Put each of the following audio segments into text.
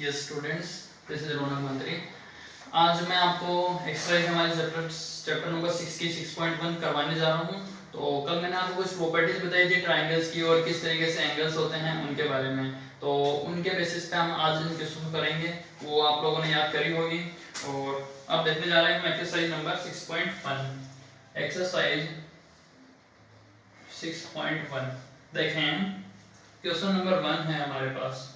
Yes students, this is रौनक मंत्री। आज मैं आपको एक्सरसाइज हमारे चैप्टर नंबर 6 की 6.1 करवाने जा रहा हूँ। तो कल मैंने आपको कुछ प्रॉपर्टीज बताई थी ट्राइंगल्स की और किस तरीके से एंगल्स होते हैं उनके बारे में। तो उनके बेसिस पे हम आज इन क्वेश्चन को करेंगे, वो आप लोगों ने याद करी होगी। और अब देखने जा रहे हैं हम एक्सरसाइज नंबर 6.1। एक्सरसाइज 6.1 देखें, क्वेश्चन नंबर 1 है हमारे पास।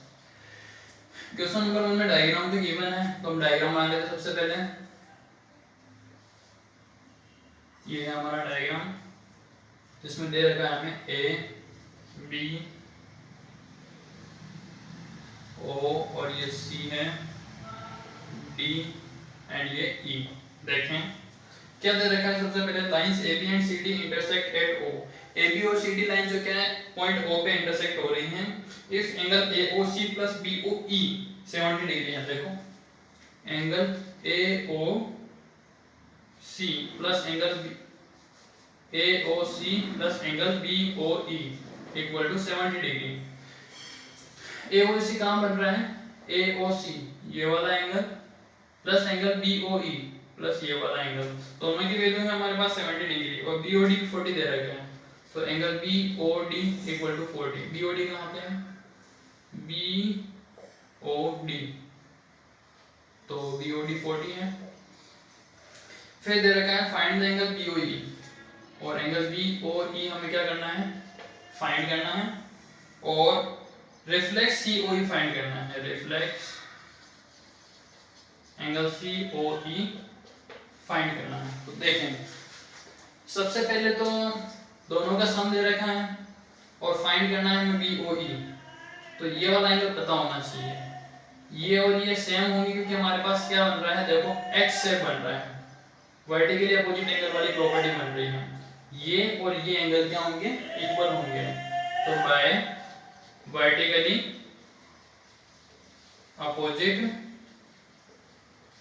क्वेश्चन नंबर 1 में डायग्राम तो गिवन है, तो हम डायग्राम बना लेते हैं। सबसे पहले ये है हमारा डायग्राम, जिसमें दे रखा है हमें ए बी ओ और ये सी है, डी एंड ये ई। देखें क्या दे रखा है। सबसे पहले lines A B and C D intersect at O. A B और सी डी लाइन जो क्या है पॉइंट ओ पे इंटरसेक्ट हो रही हैं। If angle A O C plus B O E 70 degree है। देखो angle A O C plus angle A O C plus angle B O E equal to 70 degree. A O C कहाँ बन रहा है, A O C ये वाला angle plus angle B O E plus ये वाला एंगल, दोनों की वैल्यू है हमारे पास 70 डिग्री और बी ओ डी 40 दे रखा है। तो angle B O D equal to 40। B O D कहाँ पे है, बी ओ डी, तो बी ओ डी 40 है। फिर दे रखा है find the angle B O E, और एंगल बी ओ ई हमें क्या करना है, फाइंड करना है। और रिफ्लेक्स सी ओ ई फाइंड करना है, रिफ्लेक्स एंगल सी ओ ई फाइंड करना है। तो देखें सबसे पहले तो दोनों का सम दे रखा है और फाइंड करना है हमें बी ओ ई। तो ये वाला एंगल पता होना चाहिए, ये और ये सेम होंगे क्योंकि हमारे पास क्या बन रहा है, देखो एक्स से बन रहा है, वर्टिकली अपोजिट एंगल वाली प्रॉपर्टी बन रही है। ये और ये एंगल क्या होंगे, इक्वल होंगे। तो by vertically opposite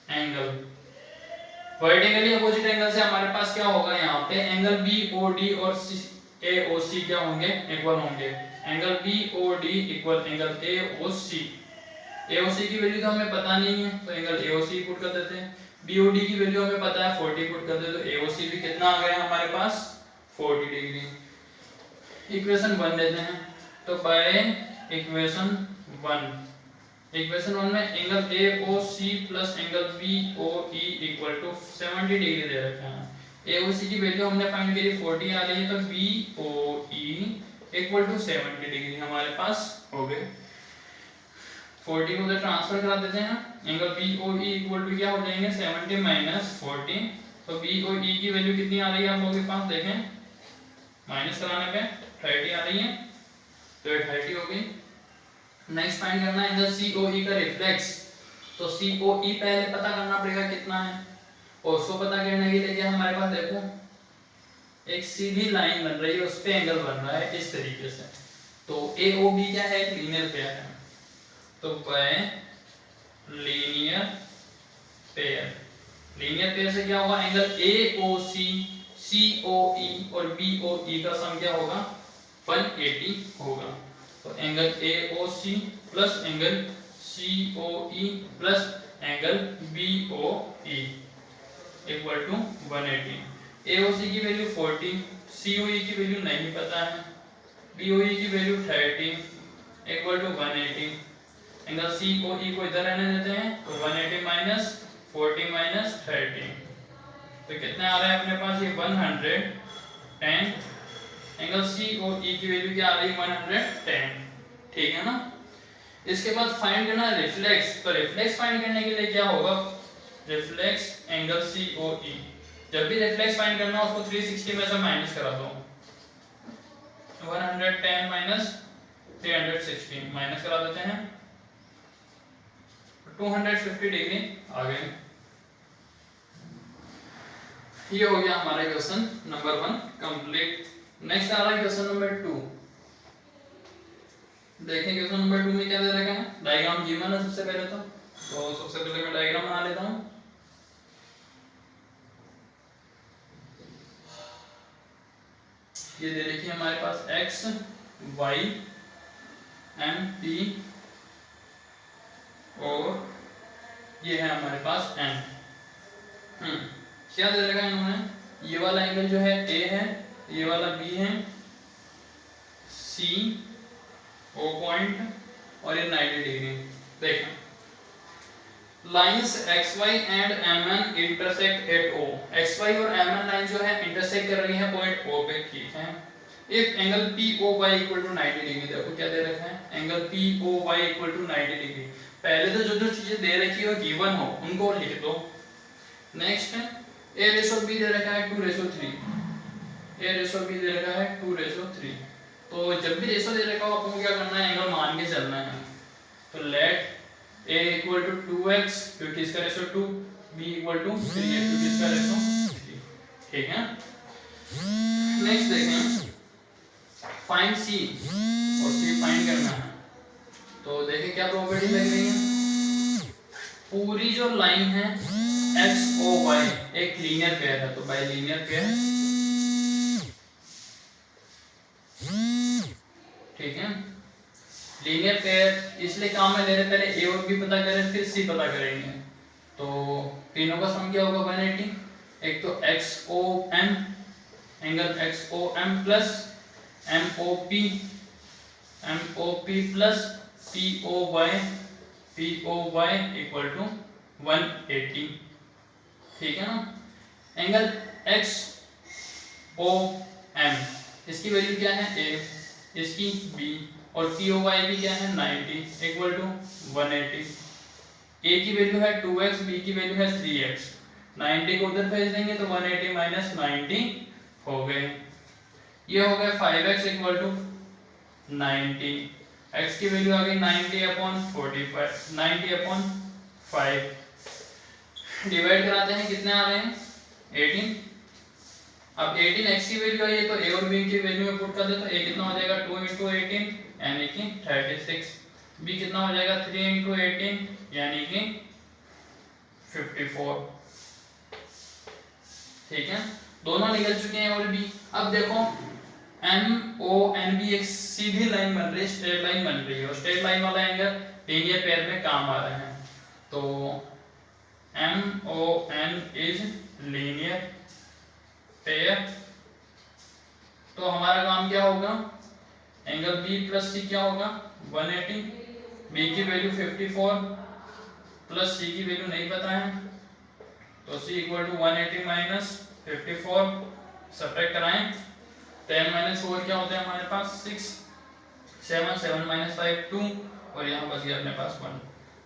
angle, vertically opposite angle से हमारे पास क्या होगा, यहाँ पे एंगल बी ओ डी और ए ओ सी क्या होंगे, इक्वल होंगे। Angle B O D equal angle A O C. A O C की वैल्यू तो हमें पता नहीं है, तो angle A O C put कर देते हैं। बी ओ डी की वैल्यू हमें पता है 40 पुट कर देते, तो ए ओ सी भी कितना आ गया हमारे पास, 40 डिग्री। इक्वेशन 1 लेते हैं। तो बाय इक्वेशन 1 में angle A O C plus angle B O E equal to 70 degree दे रखा है। ए ओ सी की वैल्यू हमने फाइंड करी 40 आ रही है, तो B O E equal to 70 degree हमारे पास हो गए। 40 को उधर ट्रांसफर करा देते हैं, angle B O E equal to क्या हो जाएंगे, 70 माइनस 40। तो बी ओ ई की वैल्यू कितनी आ रही है आप लोगों के पास, देखें माइनस कराने पे 30 आ रही है, तो ये 30 हो गई। नेक्स्ट फाइंड करना है एंगल सी ओ ई का रिफ्लेक्स। तो सी ओ ई पहले पता करना पड़ेगा कितना है, और उसको पता करने के लिए क्या हमारे पास, देखो एक सीधी लाइन बन रही है, उस पे एंगल बन रहा है इस तरीके से। तो ए ओ बी क्या है, एक लीनियर पेयर है। तो bye linear pair, linear pair से क्या होगा, angle A O C, C O E और बी ओ ई का सम क्या होगा, 180 होगा। तो angle A O C plus angle C O E plus angle B O E equal to 180। A O C की वैल्यू 40, सी ओ ई की value नहीं पता है, बी ओ ई की value 30 equal to 180। Angle C O E को इधर रहने देते हैं, तो 180 माइनस 40 माइनस 30, तो कितना आ रहा है अपने पास, ये 110। एंगल सी ओ ई की वैल्यू क्या आ रही है, 110। ठीक है ना। इसके बाद फाइंड करना है रिफ्लेक्स। तो रिफ्लेक्स फाइंड करने के लिए क्या होगा, रिफ्लेक्स एंगल सी ओ ई। जब भी रिफ्लेक्स फाइंड करना हो उसको 360 में से माइनस करा दो, 110 माइनस 360 माइनस करा देते हैं, 250 डिग्री आ गए। ये हो गया हमारा क्वेश्चन नंबर 1 कंप्लीट। नेक्स्ट आ रहा है क्वेश्चन नंबर 2। देखें क्वेश्चन नंबर 2 में क्या दे रखा है, डायग्राम गिवन है सबसे पहले तो सबसे पहले मैं डायग्राम बना लेता हूं। ये दे रखी है हमारे पास x y m p और है हमारे पास n। क्या दे रखा है इन्होंने, ये वाला एंगल जो है a है, ये वाला b है, c o पॉइंट और ये 90 डिग्री। देखें lines xy and mn intersect at o, xy और mn लाइन जो है इंटरसेक्ट कर रही है पॉइंट o पे, ठीक है। If angle POY equal to 90 degree, देखो क्या दे रखा है, angle POY equal to 90 degree. पहले तो जो जो चीजें दे रखी हो गिवन हो उनको लिख दो। नेक्स्ट a रेशो b दे रखा है 2:3, a रेशो b दे रखा है 2:3। तो जब भी रेशो दे रखा हो आपको क्या करना है, एंगल मान के चलना है। तो late a equal to 2x क्योंकि इसका ratio 2, b equal to 3x क्योंकि इसका रेशो 3, ठीक है। नेक्स्ट देखें फाइंड c और c फाइंड करना है। तो देखें क्या प्रॉपर्टी लग रही है, पूरी जो लाइन है x o y एक लीनियर पेयर है, तो बाय लीनियर पेयर, ठीक है। लीनियर पेयर इसलिए काम में ले रहे, पहले a और b पता करें फिर c पता करेंगे। तो तीनों का सम क्या होगा 180। एक तो XOM angle XOM plus MOP plus POY equal to 180, ठीक है ना। एंगल XOM इसकी वैल्यू क्या है a, इसकी b और POY भी क्या है 90 इक्वल टू 180। a की वैल्यू है 2x, b की वैल्यू है 3x, 90 को उधर भेज देंगे तो 180 माइनस 90 हो गए। ये हो गया 5x इक्वल टू 90, x की वैल्यू आ गई 90/45, 90/5। डिवाइड कराते हैं, कितने आ रहे हैं 18। अब 18 x की वैल्यू आई है तो a और b की वैल्यू में पुट कर दे, तो a कितना हो जाएगा 2 × 18 यानी कि 36, b कितना हो जाएगा 3 × 18 यानी कि 54, ठीक है। दोनों निकल चुके हैं और b। अब देखो MONB एक सीधी लाइन बन रही है, स्ट्रेट लाइन बन रही है, और स्ट्रेट लाइन वाला एंगल लीनियर पेयर में काम आ रहा है। तो MON इज लीनियर पेयर, तो हमारा काम क्या होगा, एंगल B प्लस C क्या होगा 180, B की वैल्यू 54 प्लस C की वैल्यू नहीं पता है, तो C equal to 180 minus 54, subtract कराएं, 10 माइनस 4 क्या होता है हमारे पास 6, 7 7 माइनस 5 2, और यहाँ बच गया अपने पास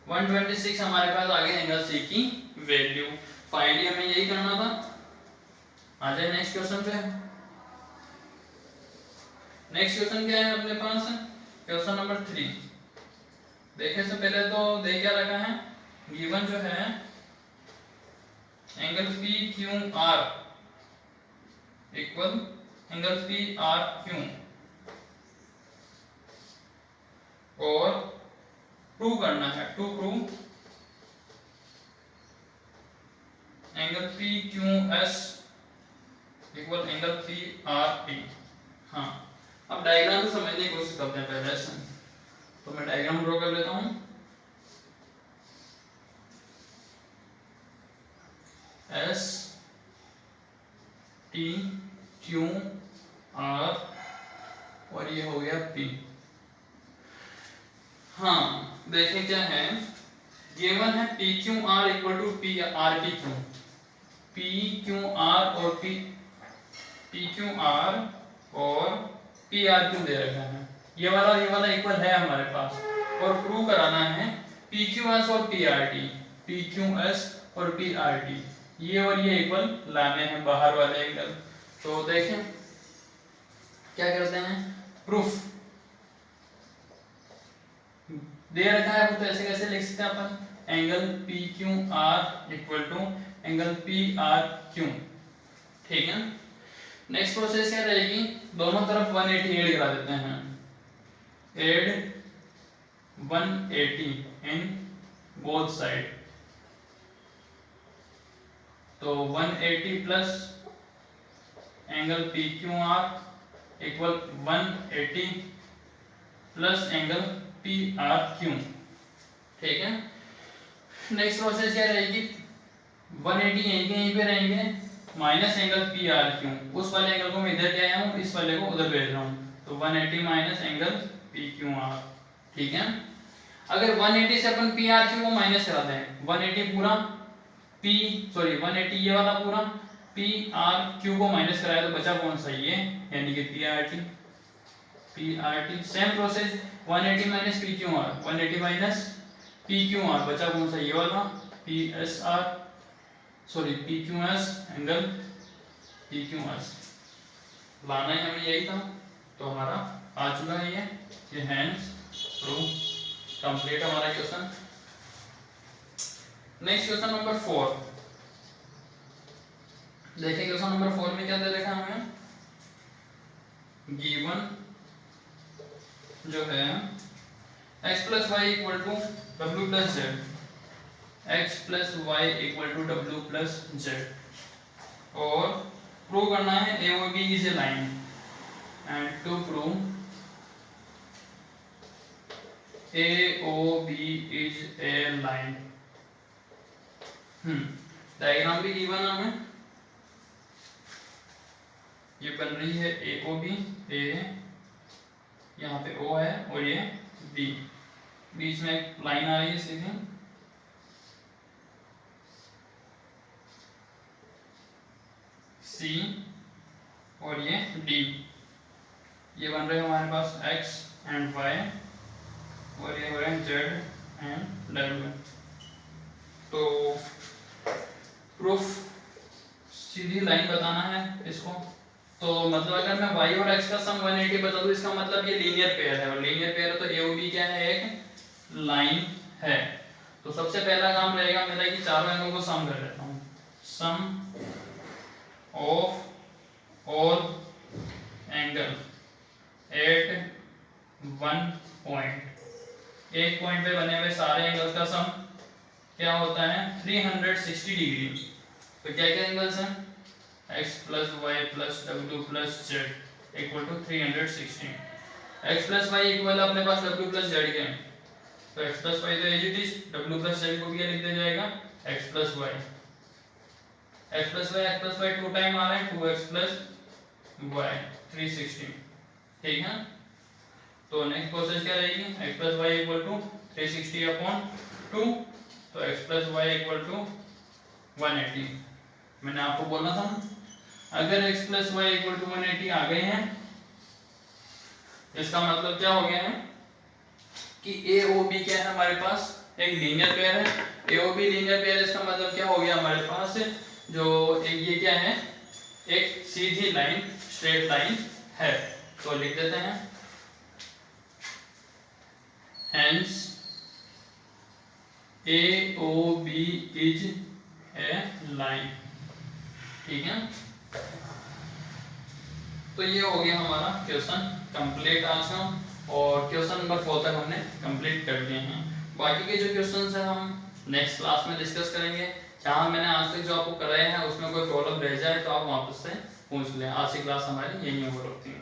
126 हमारे पास आ गया एंगल C की वैल्यू। फाइनली हमें यही करना था। आ जाए नेक्स्ट क्वेश्चन पे। नेक्स्ट क्वेश्चन क्या है अपने पास, क्वेश्चन नंबर 3। देखने से पहले तो दे क्या रखा है, गिवन जो है angle PQR equal angle PRQ, और प्रूव करना है, to prove angle PQS equal angle PRP। हाँ, अब डायग्राम को समझने की कोशिश करते हैं पहले से। तो मैं डायग्राम ड्रॉ कर लेता हूं। S T Q R और ये हो गया P। हाँ देखिए क्या है, गिवन है PQR equal to PRPQ, PQR और PQR और PRQ दे रखा है, ये वाला इक्वल है हमारे पास, और प्रूव कराना है PQS और PRT, PQS और PRT, ये और ये इक्वल लाने हैं बाहर वाले एंगल। तो देखें क्या करते हैं, प्रूफ दे रखा है तो ऐसे कैसे लिख सकते हैं अपन, angle PQR equal to angle PRQ, ठीक है। नेक्स्ट प्रोसेस क्या रहेगी, दोनों तरफ 180 ऐड करा देते हैं, ऐड 180 इन बोथ साइड, तो 180 plus angle PQR equal 180 plus angle PRQ, ठीक है। नेक्स्ट प्रोसेस क्या रहेगी, 180 यहीं पे रहेंगे, minus angle P R Q, उस वाले एंगल को मैं इधर ले आया हूँ, इस वाले को उधर भेज रहा हूँ, तो 180 minus angle P Q R. ठीक है, अगर 180 से अपन पी आर क्यू को माइनस करा दें, 180 पूरा 180 ये वाला पूरा पी आर क्यू को माइनस कराया तो बचा कौन सा, ये यानी कि P R T. Same process 180 minus P Q R, 180 minus P Q R, बचा कौन सा, ये वाला P S R, P Q S angle P Q S लाना है हमें, यही था। तो हमारा आ चुका है ये हैंड्स प्रूव कंप्लीट हमारा क्वेश्चन। नेक्स्ट क्वेश्चन नंबर 4 देखिए, क्वेश्चन नंबर 4 में क्या दे रखा है हमें, गिवन जो है x plus Y equal to W plus Z, X plus Y equal to W plus Z, और प्रूव करना है A O B is a line, and to prove A O B is a line. Diagram भी given है हमें, ये बन रही है ए ओ बी, ए यहाँ पे O है और ये B, बीच में एक लाइन आ रही है सीधी, C और ये D, ये बन रहे हमारे पास X एंड Y, और ये हो रहे हैं Z एंड W। तो प्रूफ सीधी लाइन बताना है इसको, तो मतलब अगर मैं y और x का सम 180 बता दूं, इसका मतलब ये लीनियर पेयर है, और लीनियर पेयर है तो AOB क्या है, एक लाइन है। तो सबसे पहला काम रहेगा मेरा कि चारों एंगल को सम कर लेता हूं, sum of all angle at one point, एक पॉइंट पे बने हुए सारे एंगल्स का सम क्या होता है 360 डिग्री। तो क्या क्या एंगल्स हैं, x plus Y plus W plus Z equal to 360, x plus Y equal अपने पास डब्ल्यू प्लस जेड के हैं, तो x प्लस वाई तो as it is, W plus Z को क्या लिख दिया जाएगा, x plus Y, x plus Y 2 time आ रहा है, 2x प्लस वाई 360। ठीक है, तो नेक्स्ट प्रोसेस क्या रहेगी, x plus Y equal to 360 upon 2, तो x plus Y equal to 180। मैंने आपको बोला था अगर x plus Y equal to 180 आ गए हैं, इसका मतलब क्या हो गया है कि AOB क्या है हमारे पास, एक लीनियर पेयर है, AOB लीनियर पेयर, इसका मतलब क्या हो गया हमारे पास, जो एक ये क्या है, एक सीधी लाइन, स्ट्रेट लाइन है। तो लिख देते हैं hence AOB is a line। ठीक है, तो ये हो गया हमारा क्वेश्चन कंप्लीट आज का, और क्वेश्चन नंबर 4 तक हमने कंप्लीट कर लिए हैं। बाकी के जो क्वेश्चंस हैं हम नेक्स्ट क्लास में डिस्कस करेंगे। जहाँ मैंने आज तक जो आपको कराए हैं उसमें कोई प्रॉब्लम रह जाए तो आप वापस से पूछ लें। आज की क्लास हमारी यहीं ओवर होती है।